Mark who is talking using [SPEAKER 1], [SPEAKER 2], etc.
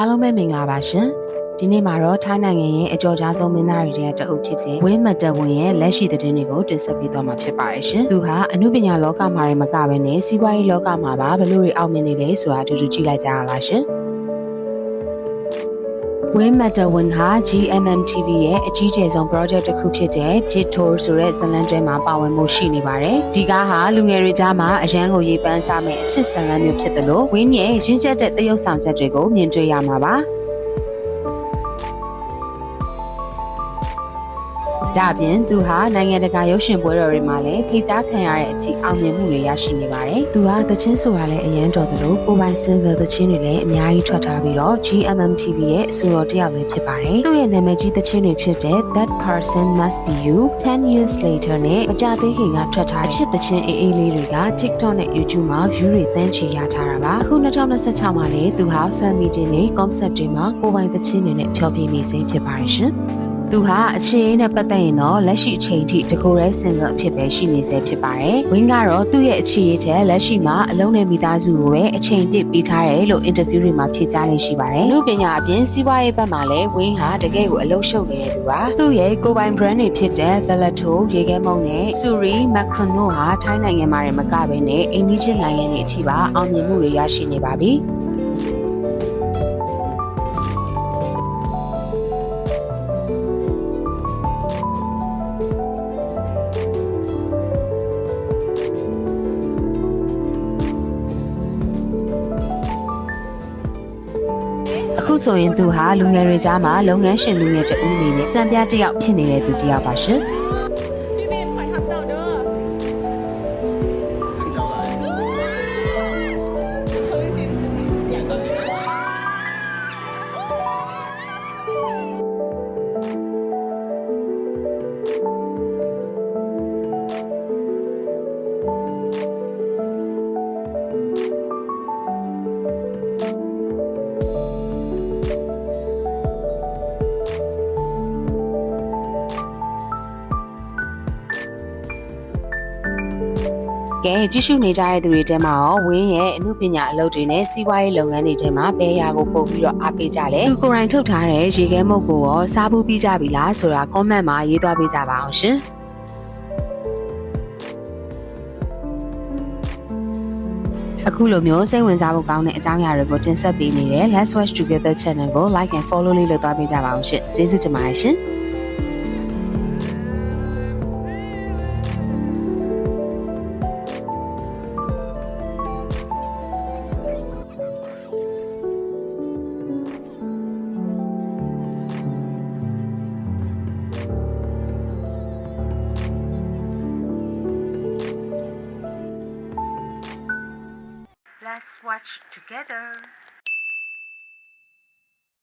[SPEAKER 1] အားလုံးပဲမင်္ဂလာပါရှင်ဒီနေ့မှာတော့ထိုင်းနိုင်ငံရဲ့အကြော်ကြားဆုံးမင်းသားတွေရဲ့တအုပ်ဖြစ်တဲ့ဝင်းမတ်တဝင်းရဲ့လက်ရှိသတင်းတွေကိုတင်ဆက်ပေးသွားမှာဖြစ်ပါတယ်ရှင်သူဟာအနုပညာလောကမှာမကဘဲနဲ့စီးပွားရေးလောကမှာပါဘယ်လိုတွေအောင်မြင်နေလဲဆိုတာအတူတူကြည့်လိုက်ကြရအောင်လားရှင်ဝင်းမတ်တဝင်းဟာ GMMTV ရဲ့အကြီးကျယ်ဆုံး project တစ်ခုဖြစ်တဲ့ Detour ဆိုတဲ့ဇာတ်လမ်းတွဲမှာပါဝင်မှုရှိနေပါတယ်။ဒီကားဟာလူငယ်တွေကြားမှာအရန်ကိုရေးပန်းစားမဲ့အချစ်ဇာတ်လမ်းမျိုးဖြစ်တယ်လို့ဝင်းရဲ့ရင့်ကျက်တဲ့သရုပ်ဆောင်ချက်တွေကိုမြင်တွေ့ရမှာပါ။ဒါပြင်သူဟာနိုင်ငံတကာရုပ်ရှင်ပွဲတော်တွေမှာလည်းဖိတ်ကြားခံရတဲ့အထိအောင်မြင်မှုတွေရရှိနေပါတယ်။သူဟာသချင်းဆိုတာလည်းအရန်တော်တယ်လို့ကိုပိုင်စင်ဂယ်သချင်းတွေလည်းအများကြီးထွက်ထားပြီးတော့ GMMTV ရဲ့အဆိုတော်တစ်ယောက်လည်းဖြစ်ပါတယ်။သူ့ရဲ့နာမည်ကြီးသချင်းတွေဖြစ်တဲ့ That Person Must Be You, 10 Years Later နဲ့မကြသေးခင်ကထွက်ထားအချစ်သချင်းအေးအေးလေးတွေက TikTok နဲ့ YouTube မှာ view တွေတန်းချီရထားတာပါ။အခု2026မှာလည်းသူဟာ fan meeting နဲ့ concept တွေမှာကိုပိုင်သချင်းတွေနဲ့ဖျော်ဖြေနေစေဖြစ်ပါတယ်ရှင်။သူဟာအခြေအနေနဲ့ပတ်သက်ရင်တော့လက်ရှိအချိန်ထိတကိုယ်ရဲစင်ကအဖြစ်ပဲရှိနေစေဖြစ်ပါတယ်။ဝင်းကတော့သူ့ရဲ့အခြေအနေထဲလက်ရှိမှာအလုံးနဲ့မိသားစုကိုပဲအချိန်တစ်ပေးထားတယ်လို့အင်တာဗျူးတွေမှာဖြေကြားနေရှိပါတယ်။လူပညာအပြင်စီးပွားရေးဘက်မှာလည်းဝင်းဟာတကယ်ကိုအလုံးရှုပ်နေတဲ့သူပါ။သူ့ရဲ့ကိုပိုင် brand တွေဖြစ်တဲ့ Velato ရေခဲမုန့်နဲ့ Suri Macron တို့ဟာထိုင်းနိုင်ငံမှာမကဘဲနဲ့အိန္ဒိယနိုင်ငံတွေအထိပါအောင်မြင်မှုတွေရရှိနေပါပြီ။အခုဆိုရင်သူဟာလူငယ်တွေကြားမှာလုပ်ငန်းရှင်လူငယ်တဦးအနေနဲ့စံပြတစ်ယောက်ဖြစ်နေတဲ့သူတစ်ယောက်ပါရှင်။ကဲကြည့်ရှုနေကြတဲ့သူတွေထဲမှာရောဝင်းရဲ့အမှုပညာအလုပ်တွေနဲ့စီးပွားရေးလုပ်ငန်းတွေထဲမှာဘယ်ရာကိုပို့ပြီးတော့အားပေးကြလဲသူကိုယ်တိုင်ထုတ်ထားတဲ့ရေခဲမုတ်ကိုရောစားဖို့ပြီးကြပြီလားဆိုတာ comment မှာရေးသွားပေးကြပါအောင်ရှင်အခုလိုမျိုးစိတ်ဝင်စားဖို့ကောင်းတဲ့အကြောင်းအရာတွေကိုတင်ဆက်ပေးနေတဲ့ Let's Watch Together Channel ကို like and follow လေးလုပ်သွားပေးကြပါအောင်ရှင်ကျေးဇူးတင်ပါတယ်ရှင်Let's watch together.